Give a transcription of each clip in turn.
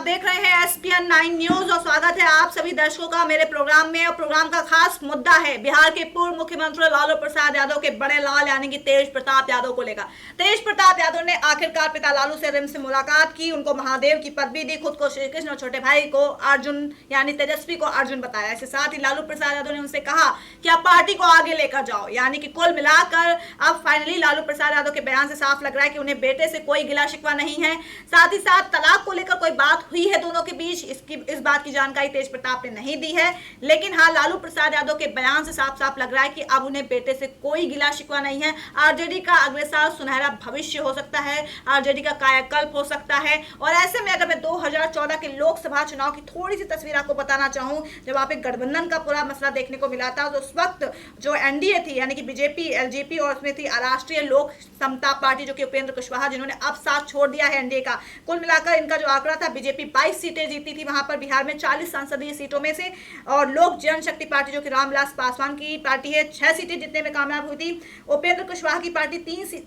देख रहे हैं एसपीएन 9 न्यूज और स्वागत है आप सभी दर्शकों का मेरे प्रोग्राम में। और प्रोग्राम का खास मुद्दा है बिहार के पूर्व मुख्यमंत्री लालू प्रसाद यादव के बड़े लाल यानी कि तेज प्रताप यादव को लेकर। तेज प्रताप यादव ने आखिरकार पिता लालू से रिम्स से मुलाकात की, उनको महादेव की पदवी दी, खुद को श्री कृष्ण और छोटे भाई को अर्जुन यानी तेजस्वी को अर्जुन बताया। इसके साथ ही लालू प्रसाद यादव ने उनसे कहा कि आप पार्टी को आगे लेकर जाओ। यानी कि कुल मिलाकर अब फाइनली लालू प्रसाद यादव के बयान से साफ लग रहा है कि उन्हें बेटे से कोई गिला शिकवा नहीं है। साथ ही साथ तलाक को लेकर कोई बात हुई है दोनों के बीच, इस बात की जानकारी तेज प्रताप ने नहीं दी है। लेकिन हाँ, लालू प्रसाद यादव के बयान से साफ साफ लग रहा है कि अब उन्हें बेटे से कोई गिला शिकवा नहीं है। आरजेडी का अगले साल सुनहरा भविष्य हो सकता है, आरजेडी का कायाकल्प हो सकता है। और ऐसे में अगर मैं 2014 के लोकसभा चुनाव की थोड़ी सी तस्वीर आपको बताना चाहूं, जब वहां पे गठबंधन का पूरा मसला देखने को मिला था, तो उस वक्त जो एनडीए थी यानी कि बीजेपी, एलजेपी और उसमें थी राष्ट्रीय लोक समता पार्टी जो कि उपेंद्र कुशवाहा, जिन्होंने अब साथ छोड़ दिया है एनडीए का। कुल मिलाकर इनका जो आंकड़ा था, बीजेपी 22 सीटें जीती थी वहां पर बिहार में 40 संसदीय सीटों में से, और लोक जनशक्ति पार्टी जो कि रामविलास पासवान की पार्टी है 6 सीटें जीतने में कामयाब हुई थी। उपेंद्र कुशवाहा की पार्टी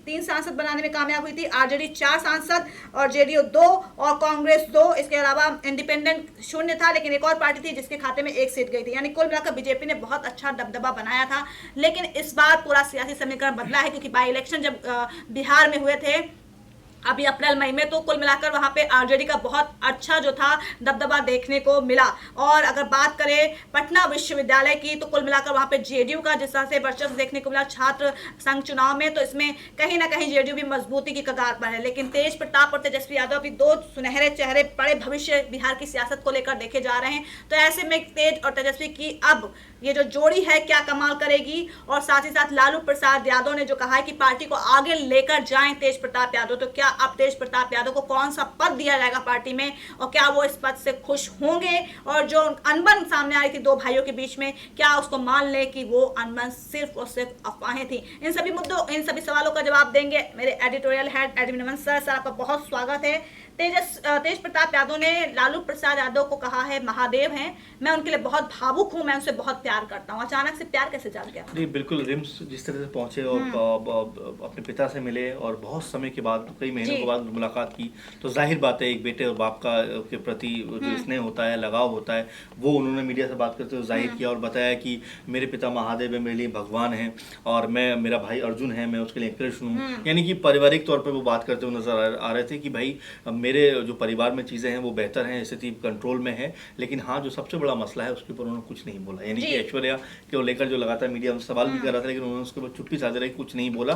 3 सांसद बनाने में कामयाब हुई थी, आरजेडी 4 सांसद और जेडीयू 2 और कांग्रेस 2। इसके अलावा इंडिपेंडेंट 0 था, लेकिन एक और पार्टी थी जिसके खाते में 1 सीट गई थी। यानी कुल मिलाकर बीजेपी ने बहुत अच्छा दबदबा बनाया था। लेकिन इस बार पूरा सियासी समीकरण बदला है, क्योंकि बाई इलेक्शन जब बिहार में हुए थे अभी अप्रैल मई में, तो कुल मिलाकर वहां पे आरजेडी का बहुत अच्छा जो था दबदबा देखने को मिला। और अगर बात करें पटना विश्वविद्यालय की, तो कुल मिलाकर वहां पे जेडीयू का जिस तरह से वर्चस्व देखने को मिला छात्र संघ चुनाव में, तो इसमें कहीं ना कहीं जेडीयू भी मजबूती की कगार पर है। लेकिन तेज प्रताप और तेजस्वी यादव भी 2 सुनहरे चेहरे, बड़े भविष्य बिहार की सियासत को लेकर देखे जा रहे हैं। तो ऐसे में तेज और तेजस्वी की अब ये जो जोड़ी है क्या कमाल करेगी। और साथ ही साथ लालू प्रसाद यादव ने जो कहा है कि पार्टी को आगे लेकर जाएं तेज प्रताप यादव, तो क्या अब तेज प्रताप यादव को कौन सा पद दिया जाएगा पार्टी में, और क्या वो इस पद से खुश होंगे। और जो अनबन सामने आई थी 2 भाइयों के बीच में, क्या उसको मान ले कि वो अनबन सिर्फ और सिर्फ अफवाहें थी। इन सभी मुद्दों, इन सभी सवालों का जवाब देंगे मेरे एडिटोरियल हेड एडमिन नमन सर। सर, आपका बहुत स्वागत है। तेज प्रताप यादव ने लालू प्रसाद यादव को कहा है महादेव हैं, मैं उनके लिए बहुत भावुक हूं, मैं उनसे बहुत प्यार करता हूं। अचानक से प्यार कैसे जाग गया? नहीं, बिल्कुल रिम्स जिस तरह से पहुंचे और अपने पिता से मिले और बहुत समय के बाद, कई महीनों के बाद मुलाकात की, तो जाहिर बात है एक बेटे और बाप का के प्रति जो स्नेह होता है, लगाव होता है, वो उन्होंने मीडिया से बात करते हुए जाहिर किया और बताया कि मेरे पिता महादेव है, मेरे लिए भगवान है, और मेरा भाई अर्जुन है, मैं उसके लिए कृष्ण हूँ। यानी कि पारिवारिक तौर पर वो बात करते हुए नजर आ रहे थे कि भाई मेरे जो परिवार में चीज़ें हैं वो बेहतर हैं, स्थिति कंट्रोल में है। लेकिन हाँ, जो सबसे बड़ा मसला है उसके ऊपर उन्होंने कुछ नहीं बोला। यानी कि ऐश्वर्या को लेकर जो लगातार मीडिया में सवाल भी कर रहा था, लेकिन उन्होंने उसके ऊपर चुप्पी साधे रही, कुछ नहीं बोला।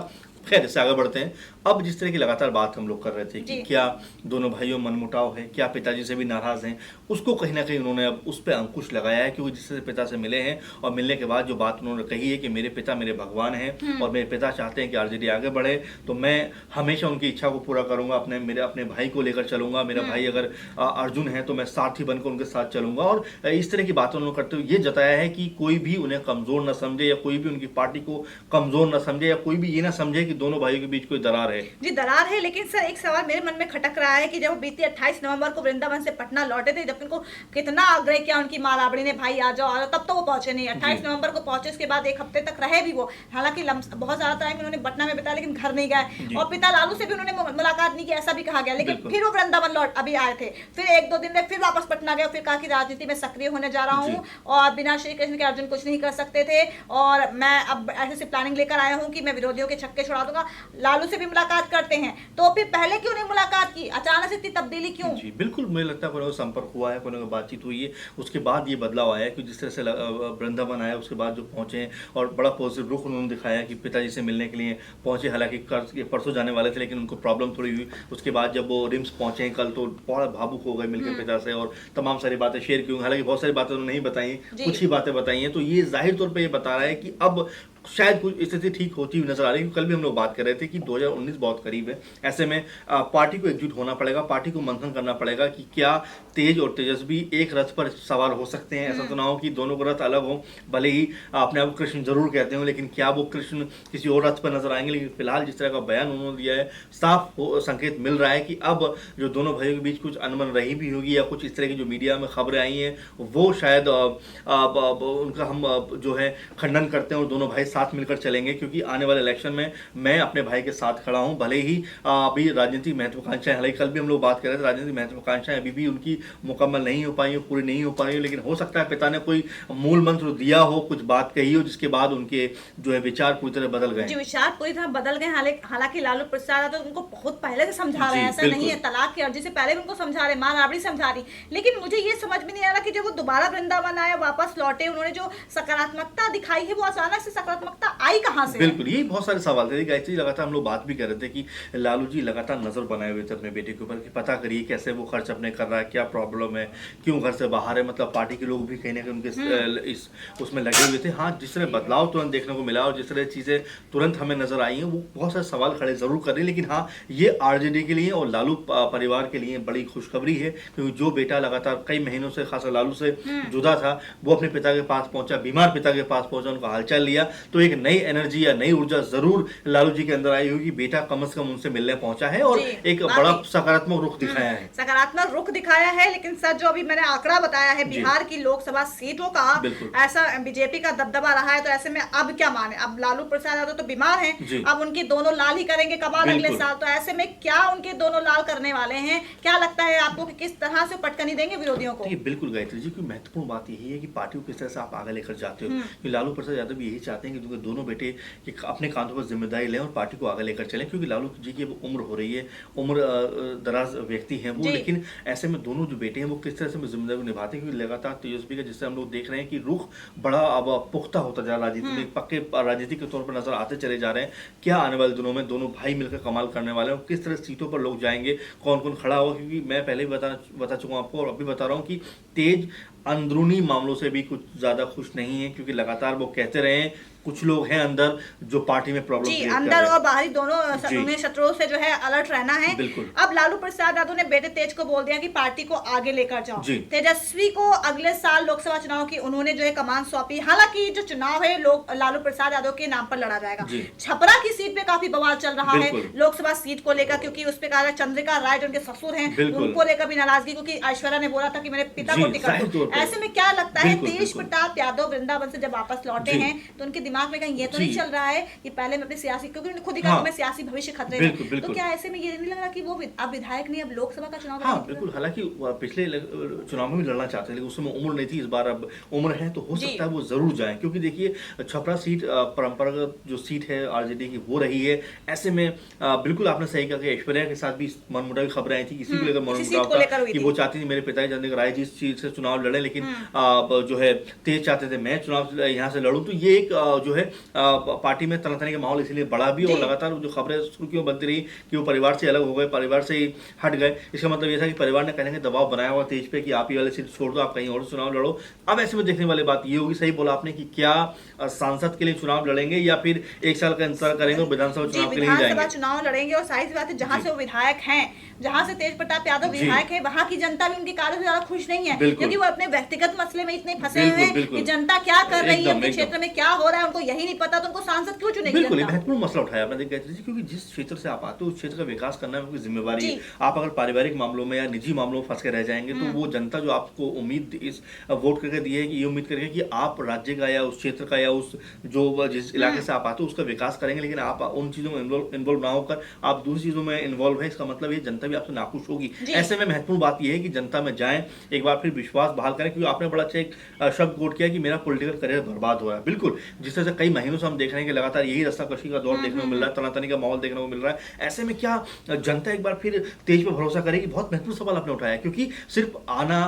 खैर, इससे आगे बढ़ते हैं। अब जिस तरह की लगातार बात हम लोग कर रहे थे कि क्या दोनों भाइयों में मनमुटाव है, क्या पिताजी से भी नाराज हैं, उसको कहीं ना कहीं उन्होंने अब उस पर अंकुश लगाया है। क्योंकि जिस पिता से मिले हैं और मिलने के बाद जो बात उन्होंने कही है कि मेरे पिता मेरे भगवान हैं और मेरे पिता चाहते हैं कि आरजेडी आगे बढ़े, तो मैं हमेशा उनकी इच्छा को पूरा करूंगा, अपने भाई को लेकर चलूंगा। मेरा भाई अगर अर्जुन है तो मैं साथी बनकर उनके साथ चलूंगा। और इस तरह की बातें उन्होंने करते हुए ये जताया है कि कोई भी उन्हें कमजोर न समझे, या कोई भी उनकी पार्टी को कमजोर न समझे, या कोई भी ये ना समझे कि दोनों भाइयों के बीच कोई दरार है। जी, दरार है। लेकिन सर, एक सवाल मेरे मन में खटक रहा है कि जब बीती 28 नवंबर को वृंदावन से पटना लौटे थे, जब उनको कितना आग्रह किया उनकी माँ राबड़ी ने, भाई आ जाओ, तब तो वो पहुंचे नहीं। 28 नवंबर को पहुंचे, उसके बाद 1 हफ्ते तक रहे भी वो। हालांकि बहुत ज्यादा टाइम उन्होंने पटना में बताया, लेकिन घर नहीं गए। और पिता लालू से भी उन्होंने मुलाकात नहीं की, ऐसा भी कहा गया। लेकिन फिर वो वृंदावन लौट अभी आए थे, फिर 1-2 दिन में फिर वापस पटना गए, फिर कहा कि राजनीति में सक्रिय होने जा रहा हूँ और बिना श्री कृष्ण के अर्जुन कुछ नहीं कर सकते थे, और मैं अब ऐसी प्लानिंग लेकर आया हूँ कि मैं विरोधियों के छक्के छुड़ा दूंगा। लालू से भी मुलाकात करते हैं, तो फिर पहले क्यों नहीं मुलाकात की? अचानक से इतनी तब्दीली क्यों? जी बिल्कुल, मुझे लगता है कोई संपर्क हुआ है, कोई बातचीत हुई है, उसके बाद ये बदलाव आया है। कि जिस तरह से वृंदावन आया, उसके बाद जो पहुंचे और बड़ा पॉजिटिव रुख उन्होंने दिखाया कि पिताजी से मिलने के लिए पहुंचे। हालांकि परसों जाने वाले थे, लेकिन उनको प्रॉब्लम थोड़ी हुई। उसके बाद जब वो रिम्स पहुंचे कल, तो बड़ा भावुक हो गए मिलकर पिता से, और तमाम सारी बातें शेयर की। हालांकि बहुत सारी बातें उन्होंने नहीं बताई, कुछ ही बातें बताई हैं। तो ये जाहिर तौर पे ये बता रहा है कि अब शायद कुछ स्थिति ठीक होती हुई नजर आ रही है। कल भी हम लोग बात कर रहे थे कि 2019 बहुत करीब है। ऐसे में पार्टी को एकजुट होना पड़ेगा, पार्टी को मंथन करना पड़ेगा कि क्या तेज और तेजस्वी एक रथ पर सवार हो सकते हैं। ऐसा तो ना हो कि दोनों को रथ अलग हो, भले ही अपने आप को कृष्ण जरूर कहते हो, लेकिन क्या वो कृष्ण किसी और रथ पर नजर आएंगे। लेकिन फिलहाल जिस तरह का बयान उन्होंने दिया है, साफ संकेत मिल रहा है कि अब जो दोनों भाइयों के बीच कुछ अनबन रही भी होगी, या कुछ इस तरह की जो मीडिया में खबरें आई हैं वो शायद उनका हम जो है खंडन करते हैं और दोनों भाई साथ मिलकर चलेंगे, क्योंकि आने वाले इलेक्शन में मैं अपने भाई के साथ खड़ा हूं। भले ही अभी राजनीतिक महत्वाकांक्षाएं, हालांकि कल भी हम लोग बात कर रहे थे, राजनीतिक महत्वाकांक्षाएं अभी भी उनकी मुकम्मल नहीं हो पाई, पूरी नहीं हो पा रही, लेकिन हो सकता है पिता ने कोई मूल मंत्र दिया हो, कुछ बात कही हो, जिसके बाद उनके जो है विचार पूरी तरह बदल गए। जी, विचार पूरी तरह बदल गए। हालांकि लालू प्रसाद तो उनको बहुत पहले से समझा रहे हैं, ऐसा नहीं है, तलाक की अर्जी से पहले भी उनको समझा रहे, मां राबड़ी समझा रही। लेकिन मुझे ये समझ में नहीं आ रहा कि जब वो दोबारा वृंदावन आए, वापस लौटे, उन्होंने जो सकारात्मकता दिखाई है वो अचानक से सकारात्मकता आई कहां से? बिल्कुल, यही बहुत सारे सवाल थे। गायत्री, लगातार हम लोग बात भी कर रहे थे कि लालू जी लगातार नजर बनाए हुए थे अपने बेटे के ऊपर कि पता करिए कैसे वो खर्च अपने कर रहा है, क्या प्रॉब्लम है, क्यों घर से बाहर है। मतलब पार्टी के लोग भी कहीं ना कहीं उनके इस उसमें लगे हुए थे। हाँ, जिस तरह बदलाव तुरंत देखने को मिला और जिस तरह चीजें तुरंत हमें नजर आई हैं, वो बहुत सारे सवाल खड़े जरूर कर रही है। लेकिन हाँ, ये आरजेडी के लिए और लालू परिवार के लिए बड़ी खुशखबरी है, क्योंकि जो बेटा लगातार कई महीनों से खासकर लालू से जुदा था, वो अपने पिता के पास पहुंचा, बीमार पिता के पास पहुंचा, उनका हालचाल लिया, तो एक नई एनर्जी या नई ऊर्जा जरूर लालू जी के अंदर आई होगी। बेटा कम से कम उनसे मिलने पहुंचा है और एक बड़ा सकारात्मक रुख दिखाया है। सकारात्मक रुख दिखाया है। लेकिन सर, जो अभी मैंने आंकड़ा बताया है बिहार की लोकसभा सीटों का, ऐसा बीजेपी का दबदबा रहा है, तो ऐसे में अब क्या माने? अब लालू प्रसाद यादव तो बीमार हैं, अब उनके दोनों लाल ही करेंगे कमाल अगले साल, तो ऐसे में क्या उनके दोनों लाल करने वाले हैं? क्या लगता है आपको कि किस तरह से पटकनी देंगे विरोधियों को? बिल्कुल गायत्री जी, कोई महत्वपूर्ण बात यही है कि पार्टी को किस तरह से आप आगे लेकर जाते हो। कि लालू प्रसाद यादव भी यही चाहते हैं कि उनके दोनों बेटे अपने कांधों पर जिम्मेदारी लें और पार्टी को आगे लेकर चलें, क्योंकि लालू जी की अब उम्र हो रही है, उम्र दराज व्यक्ति हैं वो, लेकिन ऐसे में दोनों जो बेटे हैं वो किस तरह से जिम्मेदारी निभाते हैं, क्योंकि लगातार तेजस्वी का, जिससे हम लोग देख रहे हैं कि रुख बड़ा अब पुख्ता होता जा रहा है, राजनीति में पक्के राजनीति के तौर पर नजर आते चले जा रहे हैं। क्या आने वाले दिनों में दोनों भाई मिलकर कमाल करने वाले हैं और किस तरह सीटों पर लोग जाएंगे, कौन कौन खड़ा होगा, क्योंकि मैं पहले भी बता चुका हूं आपको और अभी बता रहा हूं कि तेज अंदरूनी मामलों से भी कुछ ज्यादा खुश नहीं है, क्योंकि लगातार वो कहते रहे हैं कुछ लोग हैं अंदर जो पार्टी में प्रॉब्लम जी, अंदर और बाहरी दोनों उन्हें शत्रुओं से जो है अलर्ट रहना है। अब लालू प्रसाद यादव ने बेटे तेज को बोल दिया कि पार्टी को आगे लेकर जाओ। तेजस्वी को अगले साल लोकसभा चुनाव की उन्होंने जो है कमान सौंपी। हालांकि जो चुनाव है लालू प्रसाद यादव के नाम पर लड़ा जाएगा। छपरा की सीट पे काफी बवाल चल रहा है लोकसभा सीट को लेकर, क्योंकि उस पे कहा चंद्रिका राय जो उनके ससुर हैं, उनको लेकर भी नाराजगी, क्योंकि ऐश्वर्या ने बोला था कि मेरे पिता को टिकट दो। ऐसे में क्या लगता है, तेज प्रताप यादव वृंदावन से जब वापस लौटे हैं तो उनके दिमाग में ये तो नहीं चल रहा है कि पहले मैं अपने सियासी, क्योंकि उन्होंने खुद ही कहा मैं सियासी भविष्य खतरे में, तो क्या ऐसे में ये नहीं लग रहा कि वो अब विधायक नहीं, अब लोकसभा का चुनाव? हाँ बिल्कुल, हालांकि पिछले चुनाव में भी लड़ना चाहते थे, लेकिन उसमें उम्र नहीं थी, इस बार अब उम्र है, तो हो सकता है वो जरूर जाएं, क्योंकि देखिए छपरा सीट परंपरागत जो सीट है आरजेडी की वो रही है। ऐसे में बिल्कुल आपने सही कहा कि ऐश्वर्या के साथ भी मनमुटाव की खबरें आई थी, इसी को लेकर मनमुटाव था कि वो चाहती थी मेरे पिताजी चंद्रिका राय जी इस चीज से चुनाव लड़े, लेकिन जो है तेज चाहते थे मैं चुनाव यहाँ से लड़ूं। तो ये एक जो है पार्टी में तनातनी का माहौल इसलिए बढ़ा भी, और लगातार जो खबरें सुर्खियों बनती रही कि वो परिवार से अलग हो गए, परिवार से ही हट गए। इसका मतलब ये था कि परिवार ने कहने के दबाव बनाया हुआ तेज पे कि आप ये वाली सीट छोड़ दो, आप कहीं और चुनाव लड़ो। अब ऐसे में देखने वाली बात ये होगी, सही बोला आपने, कि क्या सांसद के लिए चुनाव लड़ेंगे या फिर एक साल का इंतजार करेंगे और विधानसभा चुनाव के लिए जाएंगे? चुनाव लड़ेंगे, और सारी सी बात है जहां से वो विधायक हैं, जहां से तेज प्रताप यादव विधायक है, वहां की जनता भी उनके कार्य से ज्यादा खुश नहीं है, क्योंकि वो अपने व्यक्तिगत मसले में इतने फंसे हुए हैं कि जनता क्या कर रही है, अपने क्षेत्र में क्या हो रहा है उनको यही नहीं पता, तो उनको सांसद क्यों चुनेगी? बिल्कुल महत्वपूर्ण मसला उठाया आपने, क्योंकि जिस क्षेत्र से आप आते हो उस क्षेत्र का विकास करना आपकी जिम्मेवारी है। आप अगर पारिवारिक मामलों में या निजी मामलों में फंस के रह जाएंगे तो वो जनता जो आपको उम्मीद इस वोट करके दी है कि ये उम्मीद करेगी कि आप राज्य का या उस क्षेत्र का या उस जो जिस इलाके से आप आते हो उसका विकास करेंगे, लेकिन आप उन चीजों में इन्वॉल्व ना होकर आप दूसरी चीजों में इन्वॉल्व है, इसका मतलब ये जनता भी आपसे नाखुश होगी। ऐसे में महत्वपूर्ण बात यह है कि जनता में जाएं, एक बार फिर विश्वास बहाल करें, क्योंकि आपने बड़ा अच्छा एक शब्द कोट किया कि मेरा पॉलिटिकल करियर बर्बाद हो रहा है। बिल्कुल, जिस तरह से कई महीनों से हम देख रहे हैं कि लगातार यही रस्साकशी का दौर देखने को मिल रहा है, तनातनी का माहौल देखने को मिल रहा है। ऐसे में क्या जनता एक बार फिर तेज पर भरोसा करेगी? बहुत महत्वपूर्ण सवाल आपने उठाया, क्योंकि सिर्फ आना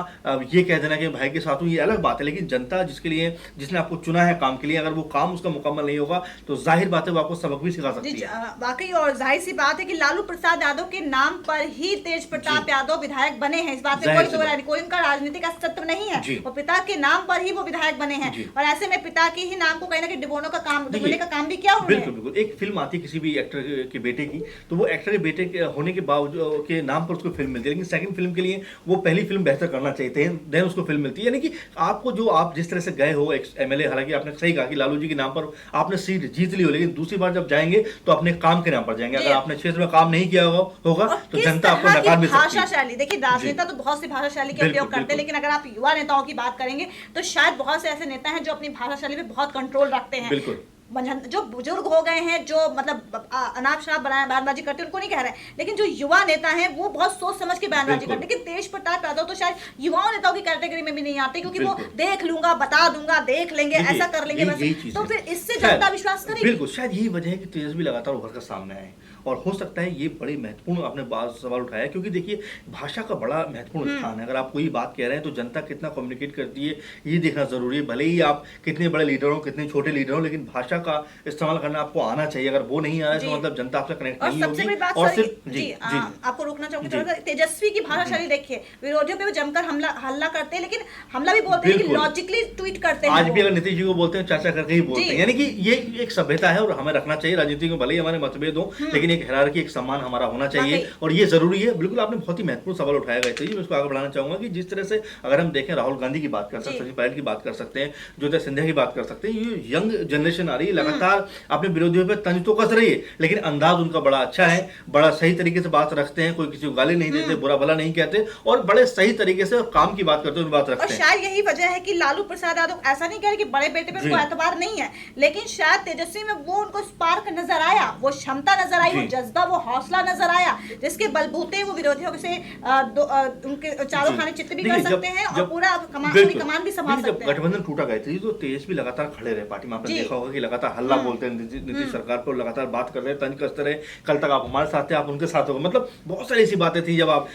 ये कह देना कि भाई के साथ हूं ये अलग बात है, लेकिन जनता जिसने आपको चुना है काम के लिए, अगर वो काम उसका मुकम्मल नहीं होगा तो जाहिर बात है वो आपको सबक भी सिखा सकती है। वाकई, और जाहिर सी बात है कि लालू प्रसाद यादव के नाम पर ही तेज प्रताप यादव विधायक बने हैं, इस बात में कोई दो राय नहीं, कोई उनका राजनीतिक अस्तित्व नहीं है, और पिता के नाम पर ही वो विधायक बने हैं, और ऐसे में पिता के ही नाम को कहीं ना कहीं डिबोने का काम भी क्या हुआ? बिल्कुल, एक फिल्म आती है किसी भी एक्टर के बेटे की, तो वो एक्टर के बेटे के होने के बावजूद के नाम पर उसको फिल्म मिलती है, लेकिन सेकंड फिल्म के लिए वो पहली फिल्म बेहतर करना चाहते हैं, देन उसको फिल्म मिलती है। यानी कि आपको जो आप जिस तरह से गए हो एमएलए, हालांकि आपने सही कहा कि लालू जी के नाम पर आपने सीट जीत ली हो, लेकिन दूसरी बार जब जाएंगे तो अपने काम के नाम पर जाएंगे। अगर आपने क्षेत्र में काम नहीं किया होगा तो जनता आपको नकार भी सकती है। भाषा शैली देखिए, राजनेता तो बहुत सी भाषा शैली का उपयोग करते हैं, लेकिन अगर आप युवा नेताओं की बात करेंगे तो शायद बहुत से ऐसे नेता हैं जो अपनी भाषा शैली पे बहुत कंट्रोल रखते हैं। जो बुजुर्ग हो गए हैं, जो मतलब अनाप शनाप बयानबाजी करते हैं, उनको नहीं कह रहे हैं, लेकिन जो युवा नेता हैं वो बहुत सोच समझ के बयानबाजी करते हैं। लेकिन तेज प्रताप यादव तो शायद युवाओं नेताओं की कैटेगरी में भी नहीं आते, क्योंकि वो देख लूंगा, बता दूंगा, देख लेंगे, ऐसा कर लेंगे बस। तो फिर इससे जनता विश्वास करेगी। बिल्कुल, शायद यही वजह है कि तेजस्वी लगातार उभर कर सामने आए, और हो सकता है ये बड़ी महत्वपूर्ण आपने सवाल उठाया, क्योंकि देखिए भाषा का बड़ा महत्वपूर्ण स्थान है। अगर आप कोई बात कह रहे हैं तो जनता कितना कम्युनिकेट करती है ये देखना जरूरी है। भले ही आप कितने बड़े लीडर हो, कितने छोटे लीडर हो, लेकिन भाषा का इस्तेमाल करना आपको आना चाहिए। अगर वो नहीं आ रहा है तो मतलब जनता आपसे कनेक्ट नहीं होगी। और सिर्फ जी आपको रोकना चाहूंगी थोड़ा सा, तेजस्वी की भाषा शैली देखिए, विरोधियों पे वो जमकर हल्ला करते हैं, लेकिन हमला भी बोलते हैं, लॉजिकली ट्वीट करते हैं। आज भी अगर नीतीश जी को बोलते हैं चाचा करके ही बोलते हैं, यानी कि ये एक सभ्यता है और हमें रखना चाहिए। राजनीति में भले ही हमारे मतभेद हो, लेकिन एक हायरार्की, एक सम्मान हमारा होना चाहिए, और ये जरूरी है। बिल्कुल आपने बहुत ही महत्वपूर्ण सवाल उठाया गया चाहिए, मैं इसको आगे बढ़ाना चाहूंगा कि जिस तरह से अगर हम देखें, राहुल गांधी की बात कर सकते हैं, सचिन पायलट की बात कर सकते हैं, ज्योतिरादित्य सिंधिया की बात कर सकते हैं, ये यंग जनरेशन आ रही है, लगातार अपने विरोधियों पर तंज तो कस रही है, लेकिन अंदाज उनका बड़ा अच्छा है, बड़ा सही तरीके से बात रखते हैं, कोई किसी को गाली नहीं देते, बुरा भला नहीं कहते, और बड़े सही तरीके से काम की बात करते हुए बात रखते हैं। और शायद यही वजह है कि लालू प्रसाद यादव ऐसा नहीं कह रहे कि बड़े बेटे पे उनको एतबार नहीं है, लेकिन शायद तेजस्वी में वो उनको स्पार्क नजर आया, वो क्षमता नजर आई, वो जज्बा, वो हौसला नजर आया, जिसके बलबूते वो विरोधियों से उनके चारों खाने चित्त भी कर सकते हैं और पूरा कमान भी संभाल सकते हैं। गठबंधन टूटा गया था तो तेजस्वी लगातार खड़े रहे पार्टी में, आपने देखा होगा कि लगातार हल्ला बोलते हैं नीतीश सरकार पर, लगातार बात कर रहे हैं, तंज कसते रहे, कल तक आप हमारे साथ थे, आप उनके साथ हो, मतलब बहुत सारी ऐसी बातें थी। जब आप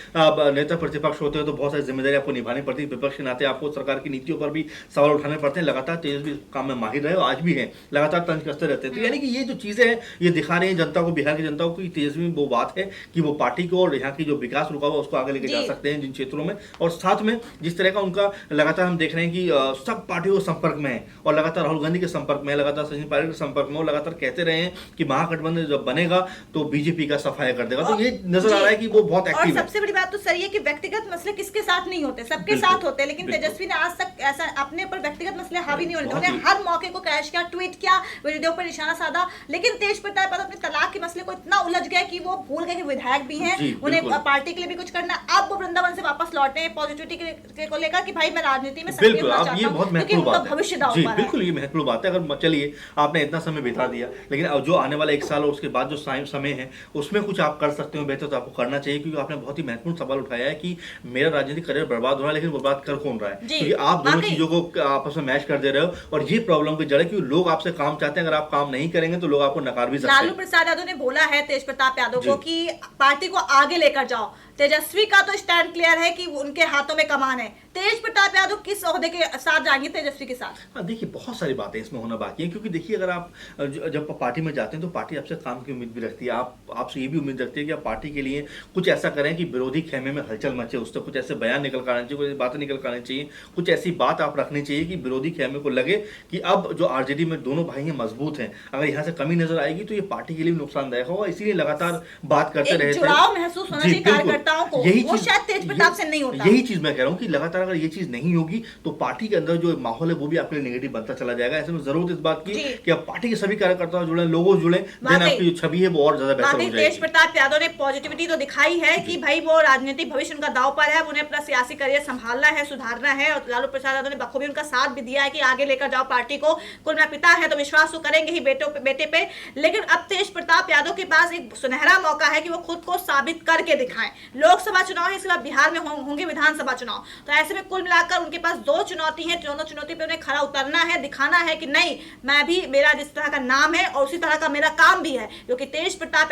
नेता प्रतिपक्ष होते हो तो बहुत सारी जिम्मेदारी आपको निभानी पड़ती है, विपक्ष के नाते आपको सरकार की नीतियों पर भी सवाल उठाने पड़ते हैं। लगातार तेजस्वी काम में माहिर रहे और आज भी हैं, लगातार तंज कसते रहते हैं। तो यानी कि ये जो चीजें हैं ये दिखा रही है जनता को, बिहार की जनता को, कि तेजस्वी में वो बात है कि वो पार्टी को और यहाँ की जो विकास रुका हुआ उसको आगे लेके जा सकते हैं जिन क्षेत्रों में। और साथ में जिस तरह का उनका लगातार हम देख रहे हैं कि सब पार्टियों के संपर्क में है, और लगातार राहुल गांधी के संपर्क में, लगातार सचिन पायलट के संपर्क में, और लगातार कहते रहे हैं कि महागठबंधन जब बनेगा तो बीजेपी का सफाया कर देगा। तो ये नजर आ रहा है कि वो बहुत एक्टिव है। सबसे बड़ी बात तो सही है कि व्यक्तिगत मसले किसके साथ नहीं होते, सबके साथ होते हैं, लेकिन तेजस्वी ने आज तक ऐसा अपने पर व्यक्तिगत मसले हावी नहीं होने दिए। उन्होंने हर मौके को क्रैश किया, ट्वीट किया, विरोधियों पर निशाना साधा, लेकिन तेज प्रताप यादव अपने तलाक के मसले को इतना उलझ गया कि वो भूल गए कि विधायक भी हैं, उन्हें पार्टी के लिए भी कुछ करना। अब वो वृंदावन से वापस लौटे हैं पॉजिटिविटी को लेकर कि भाई मैं राजनीति में सक्रिय होना चाहता हूं, क्योंकि उनका भविष्य दांव पर है। बिल्कुल ये महत्वपूर्ण बात है। अगर चलिए आपने इतना समय बिता दिया, लेकिन अब जो आने वाला 1 साल और उसके बाद जो समय है उसमें कुछ आप कर सकते हो बेहतर, तो आपको करना चाहिए, क्योंकि आपने बहुत ही महत्वपूर्ण सवाल उठाया है कि मेरा राजनीतिक करियर बर्बाद हो रहा है, लेकिन बर्बाद कर कौन रहा है, क्योंकि आप दोनों चीजों को आपस में मैच कर दे रहे हो, और ये प्रॉब्लम की जड़ है, क्योंकि लोग आपसे काम चाहते हैं, अगर आप काम नहीं करेंगे तो लोग आपको नकार भी सकते हैं। लालू प्रसाद यादव ने बोला है तेज प्रताप यादव को कि पार्टी को आगे लेकर जाओ। तेजस्वी का तो स्टैंड क्लियर है कि उनके हाथों में कमान है। तेज प्रताप यादव किस ओहदे के साथ जाएंगे तेजस्वी के साथ? हाँ देखिए, बहुत सारी बातें इसमें होना बाकी है, क्योंकि देखिए अगर आप जब पार्टी में जाते हैं तो पार्टी आपसे काम की उम्मीद भी रखती है, आपसे ये भी उम्मीद रखती है कि आप पार्टी के लिए कुछ ऐसा करें कि विरोधी खेमे में हलचल मचे, उससे कुछ ऐसे बयान निकल कर आने चाहिए, कुछ बातें निकल कर आनी चाहिए, कुछ ऐसी बात आप रखनी चाहिए कि विरोधी खेमे को लगे कि अब जो आरजेडी में दोनों भाई हैं मजबूत हैं, अगर यहाँ से कमी नजर आएगी तो ये पार्टी के लिए नुकसानदायक होगा, इसीलिए लगातार बात करते रहे, जुड़ाव महसूस होना चाहिए कार्यकर्ताओं को, वो शायद तेज प्रताप से नहीं होता। यही चीज मैं कह रहा हूँ कि लगातार अगर ये चीज नहीं होगी तो पार्टी के अंदर जो माहौल है वो भी आपके लिए नेगेटिव बनता चला जाएगा। ऐसे में जरूरत इस बात की कि अब पार्टी के सभी कार्यकर्ता जुड़े, लोगों जुड़े, देन आपकी जो छवि है वो और ज्यादा बेहतर हो जाएगी। तेज प्रताप यादव ने पॉजिटिविटी तो दिखाई है कि भाई वो राजनीतिक भविष्य उनका दांव पर है, उन्हें अपना सियासी करियर संभालना है, सुधारना है, और लालू प्रसाद यादव ने बखूबी उनका साथ भी दिया है कि आगे लेकर जाओ पार्टी को। कुल में पिता है तो विश्वास तो करेंगे ही बेटे पे, लेकिन अब तेज प्रताप यादव के पास एक सुनहरा मौका है कि वो खुद को साबित करके दिखाएं। लोकसभा चुनाव है, इसके बाद बिहार में होंगे विधानसभा चुनाव, तो ऐसे में कुल मिलाकर उनके पास 2 चुनौती है, दोनों चुनौती पे उन्हें खरा उतरना है, दिखाना है कि नहीं मैं भी, मेरा जिस तरह का नाम है और उसी तरह का मेरा काम भी है, क्योंकि तेज प्रताप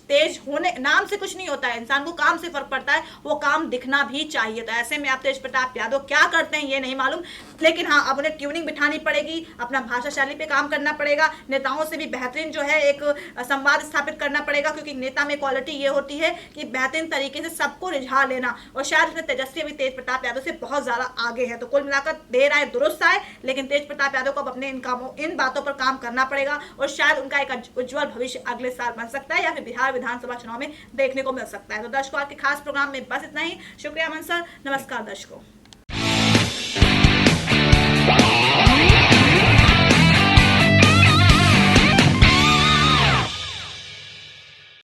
तेज होने नाम से कुछ नहीं होता है, इंसान को काम से फर्क पड़ता है, वो काम दिखना भी चाहिए। तो ऐसे में आप तेज प्रताप यादव क्या करते हैं ये नहीं मालूम, लेकिन हाँ अब उन्हें ट्यूनिंग बिठानी पड़ेगी, अपना भाषा शैली पे काम करना पड़ेगा, नेताओं से भी बेहतरीन जो है एक संवाद स्थापित करना पड़ेगा, क्योंकि नेता में क्वालिटी ये होती है कि बेहतरीन तरीके से सबको रिझा लेना, और शायद इसमें तेजस्वी भी तेज प्रताप यादव से बहुत ज्यादा आगे है। तो कुल मिलाकर देर आए दुरुस्त आए, लेकिन तेज प्रताप यादव को अब अपने इन बातों पर काम करना पड़ेगा, और शायद उनका एक उज्जवल भविष्य अगले साल बन सकता है, या फिर बिहार विधानसभा चुनाव में देखने को मिल सकता है। तो दर्शकों आज के खास प्रोग्राम में बस इतना ही। शुक्रिया अमन सर, नमस्कार दर्शकों।